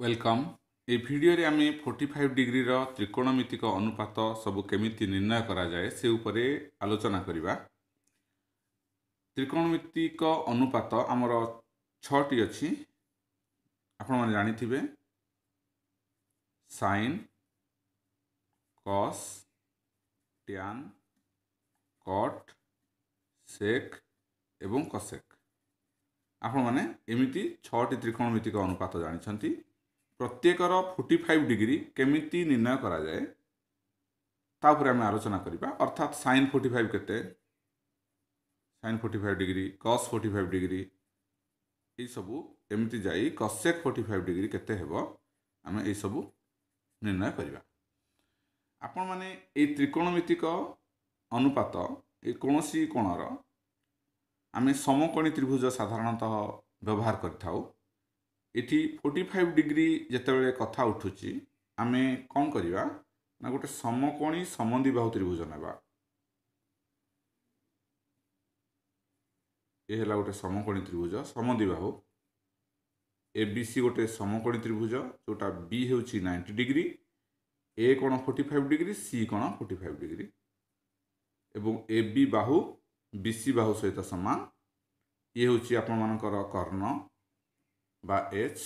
Welcome ए video रे आमे 45 degree रो त्रिकोणमितिक अनुपात सब केमिति निर्णय करा जाए से उपरे आलोचना करिबा। त्रिकोणमितिक अनुपात हमर 6टी अछि। आपण माने जानि थिबे sin cos tan cot sec एवं cosec। आपण माने एमिति 6टी त्रिकोणमितिक अनुपात जानि छंती। प्रत्येकर 45 डिग्री केमिति निर्णय करा जाए तापर आम आलोचना करिबा। अर्थात sin 45 केते, sin 45 डिग्री, cos 45 डिग्री ये सबू एमिति जाई cosec 45 डिग्री केते हेबो आम ये सबू निर्णय करिबा। आपण माने ए त्रिकोणमितिक अनुपात ए कोनोसी कोणर आम समकोणी त्रिभुज साधारणतः व्यवहार करथाउ। इठी 45 डिग्री जेतेबेले कथा उठुची आमे कौन करिबा ना गोटे समकोणी समद्विबाहु त्रिभुज नेबा। ए हला गोटे समकोणी त्रिभुज समद्विबाहु। एबीसी गोटे समकोणी त्रिभुज जोटा बी हेउची 90 डिग्री, ए कोण 45 डिग्री, सी कोण 45 डिग्री एवं एबी बाहु बीसी बाहु सहित समान। ये हेउची आपण मानकर कर्ण बा एच,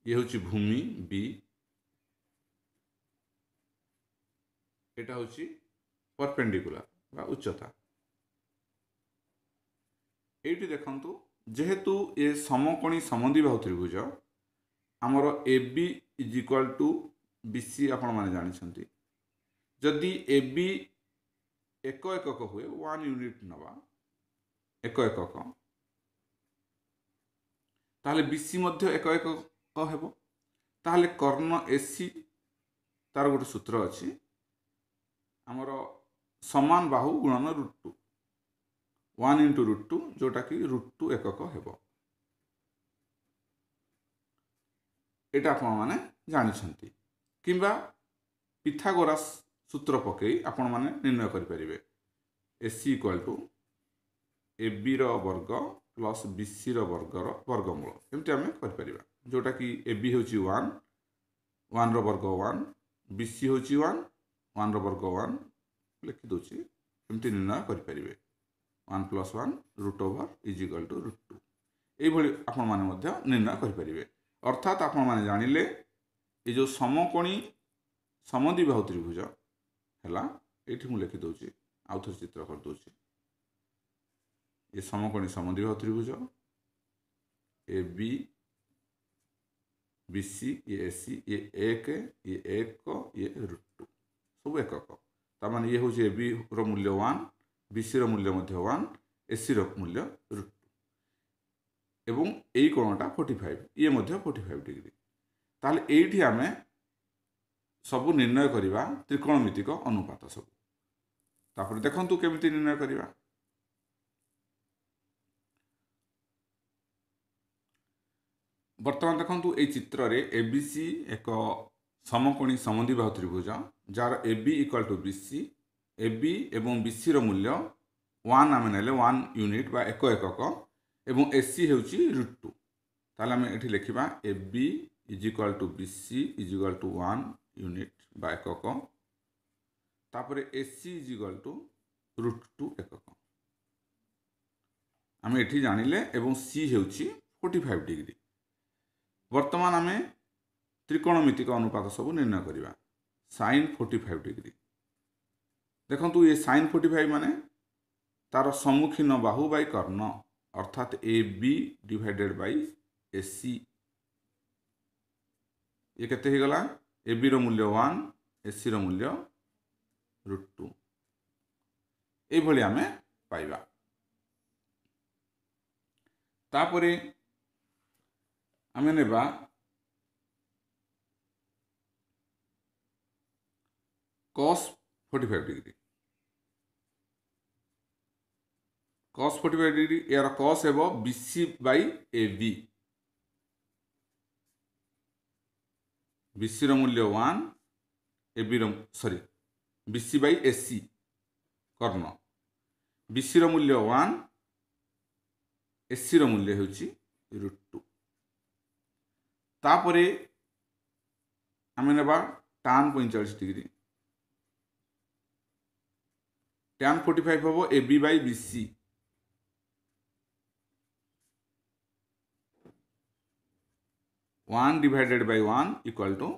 ये होची भूमि बी, एटा होची परपेंडिकुलर बा उच्चता। एटी देखंतु जेहेतु ए समकोणी समद्विबाहु त्रिभुज आमर AB is equal to BC आपण माने जानि छंती। जदि AB एक एकक हुए 1 यूनिट नवा एक एकक ताहले BC मध्य एक एकक हेबो। ताहले कर्ण AC तार गोटे सूत्र अछि आमर समान बाहु गुणन √2 1 इंटू √2 जोटा कि √2 एकक हेबो। एटा आपण माने जानि छंती किंबा पिथागोरस सूत्र पकई आपण माने निर्णय करि परिबे। AC इक्वल टू AB रो वर्ग प्लस BC रो वर्ग रो वर्गमूल एमति आमे करि परिबा। जोटा कि AB होची 1 1 रो वर्ग 1, BC होची 1 1 रो वर्ग 1 लिखि दोची एमति निर्णय करि परिबे। 1 + 1 √over इज इक्वल टू √2 एई भली आपण माने मध्य निर्णय करि परिबे। अर्थात आपण माने जानिले ए जो समकोणी समद्विबाहु त्रिभुज हला एठी मु लिखि दोची आउथर चित्र कर दोची। ये समकोणी समद्विबाहु त्रिभुज AB BC ये AC ये 1 ये 1 ये √2 सब एकक। तार माने ये होची AB रो मूल्य 1, BC रो मूल्य मध्य 1, AC रो मूल्य √2 एवं एई कोणटा 45 ये मध्य 45 डिग्री। ताले एठी आमे सब निर्णय करिबा त्रिकोणमितिक अनुपात सब। तापर देखंतु केमिति निर्णय करिबा। वर्तमान देखंतु ए चित्र रे ABC एक समकोणी समद्विबाहु त्रिभुज जार AB equal to BC, AB एवं BC रो मूल्य 1 आमे नेले 1 यूनिट बा एक एकक एवं AC हेउची √2। ताले आमे एठी लेखिबा AB is equal to BC is equal to 1 unit बा एकक तापरे AC इज इक्वल टू √2 एकक। आमे एठी जानिले एवं C हेउची 45 डिग्री। वर्तमान आमे त्रिकोणमितिक अनुपात सब निर्णय करिबा। sin 45 डिग्री देखंतु ये sin 45 माने तार सम्मुखीन बाहु बाई कर्ण अर्थात AB डिवाइडेड बाई AC। ये केते हे गला AB रो मूल्य 1 AC रो मूल्य √2 ए भली आमे पाइबा। तापरे आमे नेबा cos 45 डिग्री। cos 45 डिग्री यार cos हेबो BC बाई AB। BC रो मूल्य 1 AB रो BC बाई AC कर्ण BC रो मूल्य 1 AC रो मूल्य हेउची √2। तापरे आम नेबा tan 45 डिग्री tan 45 हम A B by B C 1 divided by 1 equal to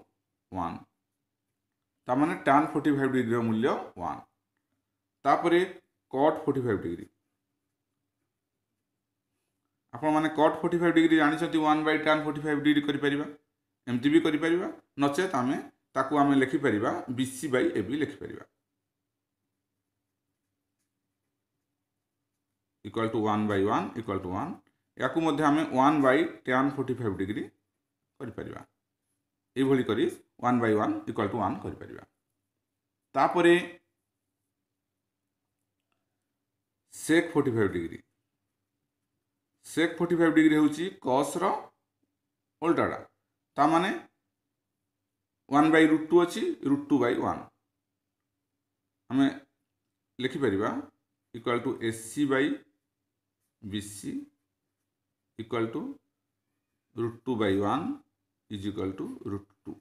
1 तामाने tan 45 डिग्री मूल्य 1 तापरे cot 45 डिग्री आपण माने cot 45 डिग्री जानि छथि 1 by tan 45 डिग्री करि परिबा एमती भी करि परिबा नचेत आमे ताकू आमे लिखि परिबा BC by AB लिखि परिबा equal to 1 by 1 equal to 1 याकू मध्ये आमे 1 by tan 45 डिग्री करि परिबा ए भली करी 1 by 1 equal to 1 करि परिबा तापरे sec 45 डिग्री sec 45 डिग्री होची cos रो उल्टाटा ता माने 1 by √2 अछि √2 by 1 हमें लिखि परिबा equal to AC by BC equal to √2 by 1 is equal to √2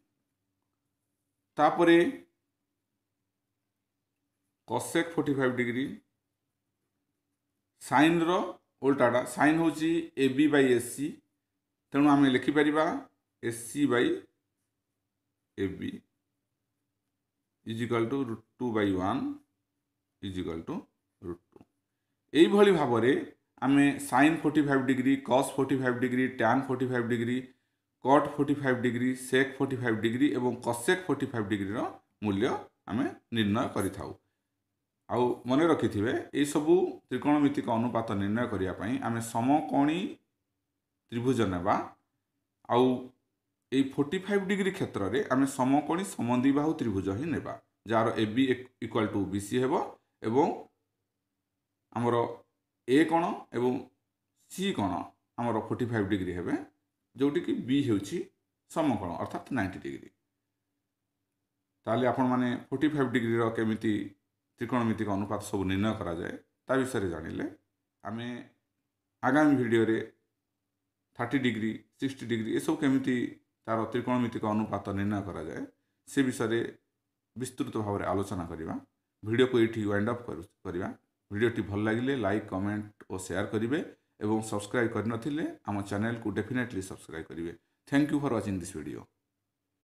तापरे cosec 45 डिग्री sin रो उल्टाटा sin होची AB by AC तेणु आम लिखि परिबा AC by AB is equal to √2 by 1 is equal to √2 एई भली भाबरे आमे sin 45 degree cos 45 degree tan 45 degree cot 45 degree sec 45 degree एवं cosec 45 डिग्री रो मूल्य आमे निर्णय करि थाउ आउ मने रखिथिबे ए सबु त्रिकोणमितिक अनुपात निर्णय करिया पई आमे समकोणी त्रिभुज नेबा आउ ए 45 डिग्री क्षेत्र रे आमे समकोणी समद्विबाहु त्रिभुज ही नेबा जार AB इक्वल टू BC हेबो एवं हमरो A कोण एवं C कोण हमरो 45 डिग्री हेबे जोटी कि B हेउची समकोण अर्थात 90 डिग्री ताले आपण माने 45 डिग्री रो केमिति त्रिकोणमितिक अनुपात सब निर्णय करा जाए ता विषय जानिले आमे आगामी वीडियो रे 30 डिग्री 60 डिग्री ये सब केमिति तार त्रिकोणमितिक अनुपात निर्णय करा जाए से विषय विस्तृत भाव में आलोचना करिबा वीडियो को एठी वाइंड अप करिबा वीडियोटी भल लागिले लाइक कमेंट और शेयर करिवे एवं सब्सक्राइब करनथिले आम चैनल को डेफिनेटली सब्सक्राइब करिवे thank you for watching this video.